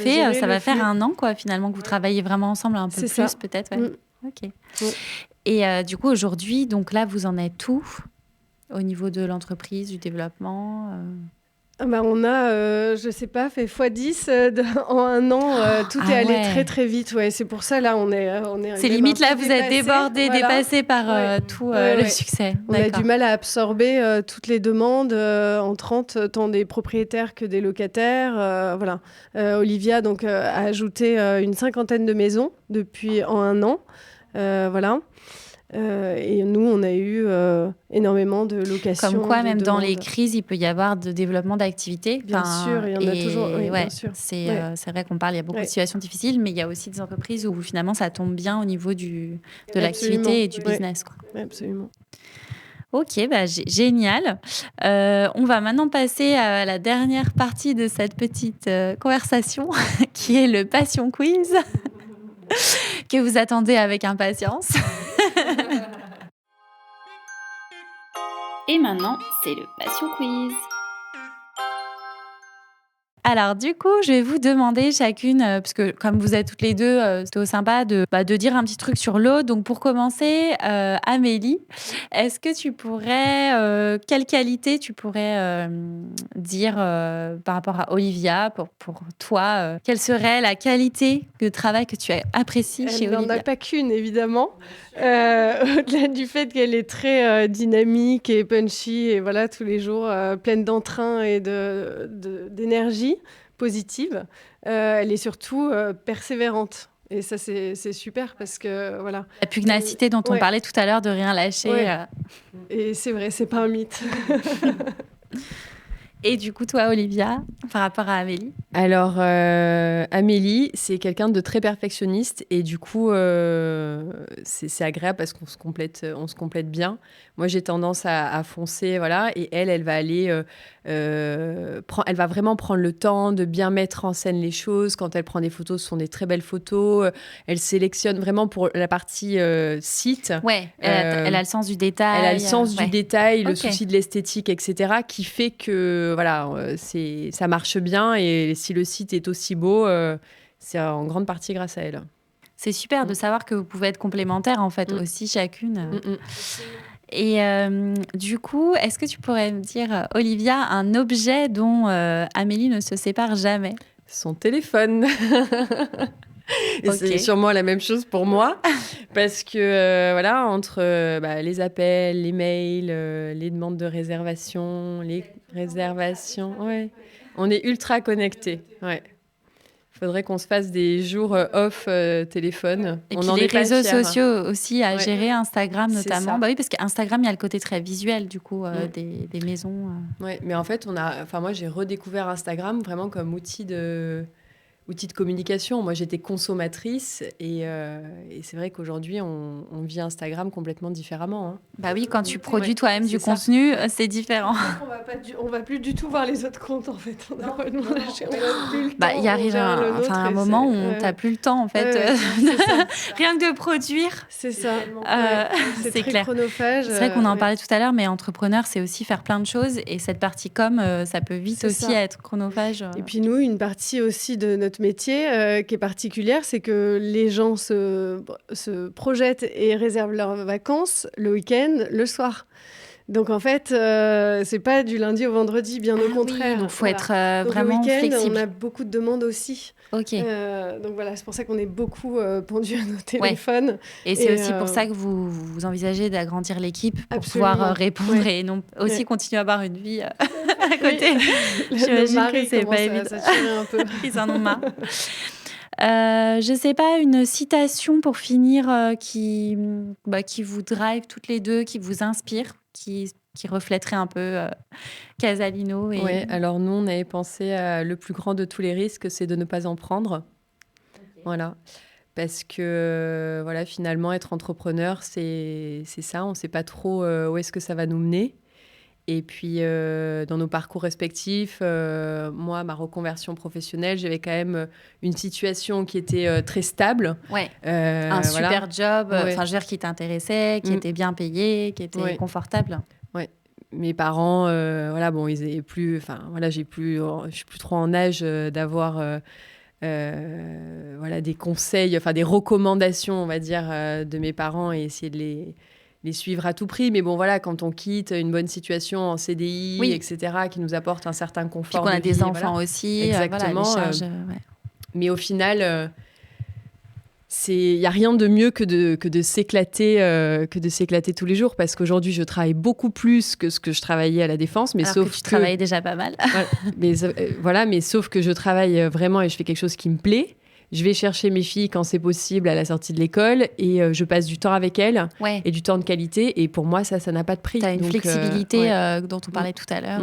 C: va faire 1 an, quoi, finalement, que vous travaillez vraiment ensemble un peu plus, ça. Peut-être. Ouais. Ok. Et du coup, aujourd'hui, donc là, vous en êtes où au niveau de l'entreprise, du développement
D: on a, je sais pas, fait x10 en 1 an. Tout est allé très très vite. Ouais, c'est pour ça là, on est.
C: C'est limite là, vous êtes débordé, dépassé par tout le succès.
D: On a du mal à absorber toutes les demandes entrantes, tant des propriétaires que des locataires. Voilà. Olivia donc a ajouté une 50aine de maisons en 1 an. Voilà. Et nous, on a eu énormément de locations.
C: Comme quoi, même dans les crises, il peut y avoir de développement d'activité.
D: Bien sûr, il y en a toujours. Oui, bien sûr.
C: C'est vrai qu'on parle, il y a beaucoup de situations difficiles, mais il y a aussi des entreprises où finalement ça tombe bien au niveau de l'activité et du business. Quoi.
D: Oui, absolument.
C: Ok, génial. On va maintenant passer à la dernière partie de cette petite conversation, qui est le Passion Quiz, que vous attendez avec impatience. Et maintenant, c'est le Passion Quiz. Alors du coup, je vais vous demander chacune, parce que comme vous êtes toutes les deux, c'était sympa de dire un petit truc sur l'autre. Donc pour commencer, Amélie, est-ce que tu pourrais, quelle qualité tu pourrais dire par rapport à Olivia, pour toi, quelle serait la qualité de travail que tu apprécies chez Olivia ?
D: Elle n'en a pas qu'une, évidemment. Au-delà du fait qu'elle est très dynamique et punchy, et voilà, tous les jours pleine d'entrain et d'énergie positive, elle est surtout persévérante. Et ça, c'est super parce que, voilà...
C: La pugnacité dont on parlait tout à l'heure, de rien lâcher.
D: Ouais. Et c'est vrai, c'est pas un mythe.
C: Et du coup, toi, Olivia, par rapport à Amélie ?
A: Alors, Amélie, c'est quelqu'un de très perfectionniste et du coup, c'est agréable parce qu'on se complète bien. Moi, j'ai tendance à foncer, voilà, et elle va aller... elle va vraiment prendre le temps de bien mettre en scène les choses. Quand elle prend des photos, ce sont des très belles photos. Elle sélectionne vraiment pour la partie site.
C: Ouais, elle a le sens du détail.
A: Elle a le sens du détail, le souci de l'esthétique, etc., qui fait que voilà, ça marche bien. Et si le site est aussi beau, c'est en grande partie grâce à elle.
C: C'est super de savoir que vous pouvez être complémentaires, en fait, aussi chacune. Et du coup, est-ce que tu pourrais me dire, Olivia, un objet dont Amélie ne se sépare jamais ?
A: Son téléphone. Et c'est sûrement la même chose pour moi, parce que voilà, entre les appels, les mails, les demandes de réservation, ouais, on est ultra connectés. Ouais. Il faudrait qu'on se fasse des jours off téléphone.
C: Et puis les réseaux sociaux aussi à gérer, Instagram notamment. Bah oui, parce qu'Instagram, il y a le côté très visuel du coup des maisons.
A: Ouais, mais en fait, moi, j'ai redécouvert Instagram vraiment comme outil de communication. Moi, j'étais consommatrice et c'est vrai qu'aujourd'hui, on vit Instagram complètement différemment. Hein.
C: Bah oui, quand tu produis toi-même du contenu, c'est différent.
D: On va plus du tout voir les autres comptes, en fait. On a plus le temps.
C: Il arrive un moment où t'as plus le temps, en fait. Rien que de produire.
D: C'est ça.
C: C'est
D: très
C: clair.
D: Chronophage.
C: C'est vrai qu'on en parlait tout à l'heure, mais entrepreneur, c'est aussi faire plein de choses. Et cette partie com, ça peut vite aussi être chronophage.
D: Et puis nous, une partie aussi de notre métier qui est particulière, c'est que les gens se projettent et réservent leurs vacances le week-end, le soir. Donc en fait, c'est pas du lundi au vendredi, bien au contraire.
C: Oui, donc faut être vraiment
D: le week-end,
C: flexible.
D: On a beaucoup de demandes aussi.
C: Ok.
D: Donc voilà, c'est pour ça qu'on est beaucoup pendus à nos téléphones.
C: Ouais. Et c'est aussi pour ça que vous envisagez d'agrandir l'équipe pour pouvoir répondre et non aussi continuer à avoir une vie à côté. J'imagine que c'est pas évident.
D: Ça tire un peu.
C: Ils en ont marre. Je sais pas, une citation pour finir qui vous drive toutes les deux, qui vous inspire, qui reflèterait un peu Casalino.
A: Oui, alors nous, on avait pensé à le plus grand de tous les risques, c'est de ne pas en prendre. Okay. Voilà. Parce que voilà, finalement, être entrepreneur, c'est ça. On ne sait pas trop où est-ce que ça va nous mener. Et puis, dans nos parcours respectifs, moi, ma reconversion professionnelle, j'avais quand même une situation qui était très stable.
C: Ouais. Un super job,
A: ouais.
C: Je veux dire, qui t'intéressait, qui était bien payé, qui était confortable.
A: Ouais. Mes parents, ils avaient plus... je suis plus trop en âge d'avoir... des conseils, des recommandations, on va dire, de mes parents et essayer de les suivre à tout prix. Mais bon, voilà, quand on quitte une bonne situation en CDI, etc., qui nous apporte un certain confort.
C: Puis qu'on a des enfants aussi.
A: Exactement.
C: Les charges,
A: Mais au final... il n'y a rien de mieux que de s'éclater tous les jours, parce qu'aujourd'hui, je travaille beaucoup plus que ce que je travaillais à la Défense. Mais
C: alors que tu travaillais déjà pas mal.
A: mais sauf que je travaille vraiment et je fais quelque chose qui me plaît. Je vais chercher mes filles quand c'est possible à la sortie de l'école et je passe du temps avec elles et du temps de qualité. Et pour moi, ça n'a pas de prix.
C: Tu as une flexibilité dont on parlait tout à l'heure.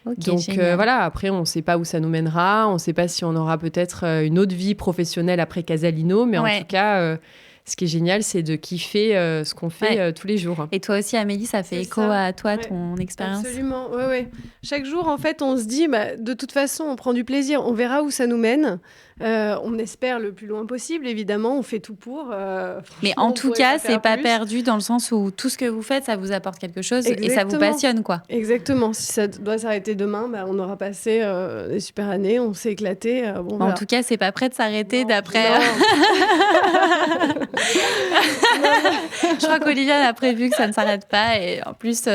C: Okay,
A: donc après, on ne sait pas où ça nous mènera. On ne sait pas si on aura peut-être une autre vie professionnelle après Casalino. Mais en tout cas, ce qui est génial, c'est de kiffer ce qu'on fait tous les jours.
C: Et toi aussi, Amélie, ça fait écho à toi, ton expérience?
D: Absolument, oui. Chaque jour, en fait, on se dit, de toute façon, on prend du plaisir. On verra où ça nous mène. On espère le plus loin possible, évidemment. On fait tout pour.
C: Mais en tout cas, c'est pas perdu dans le sens où tout ce que vous faites, ça vous apporte quelque chose. Exactement. Et ça vous passionne, quoi.
D: Exactement. Si ça doit s'arrêter demain, on aura passé des super années, on s'est éclaté.
C: En tout cas, c'est pas prêt de s'arrêter d'après... Je crois qu'Oliviane a prévu que ça ne s'arrête pas. Et en plus,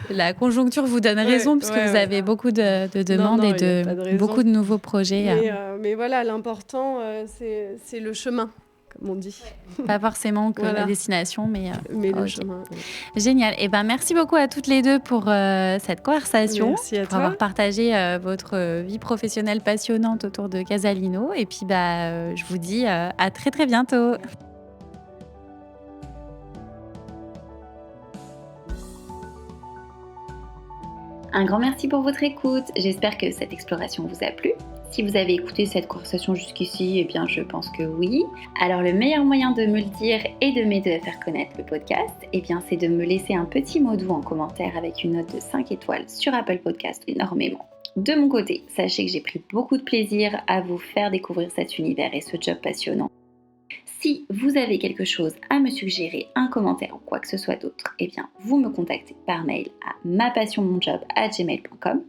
C: la conjoncture vous donne raison, puisque vous avez beaucoup de demandes et beaucoup de nouveaux projets.
D: Mais voilà, l'important, c'est le chemin, comme on dit.
C: Pas forcément que la destination, mais
D: le chemin.
C: Génial. Et merci beaucoup à toutes les deux pour cette conversation.
D: Merci à toi.
C: Pour avoir partagé votre vie professionnelle passionnante autour de Casalino. Et puis, je vous dis à très, très bientôt.
B: Un grand merci pour votre écoute. J'espère que cette exploration vous a plu. Si vous avez écouté cette conversation jusqu'ici, je pense que oui. Alors le meilleur moyen de me le dire et de m'aider à faire connaître le podcast, c'est de me laisser un petit mot doux en commentaire avec une note de 5 étoiles sur Apple Podcast, énormément. De mon côté, sachez que j'ai pris beaucoup de plaisir à vous faire découvrir cet univers et ce job passionnant. Si vous avez quelque chose à me suggérer, un commentaire ou quoi que ce soit d'autre, vous me contactez par mail à mapassionmonjob@gmail.com.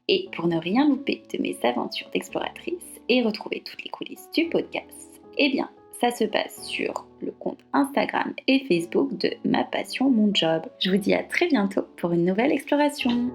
B: Et pour ne rien louper de mes aventures d'exploratrice et retrouver toutes les coulisses du podcast, ça se passe sur le compte Instagram et Facebook de Ma Passion Mon Job. Je vous dis à très bientôt pour une nouvelle exploration.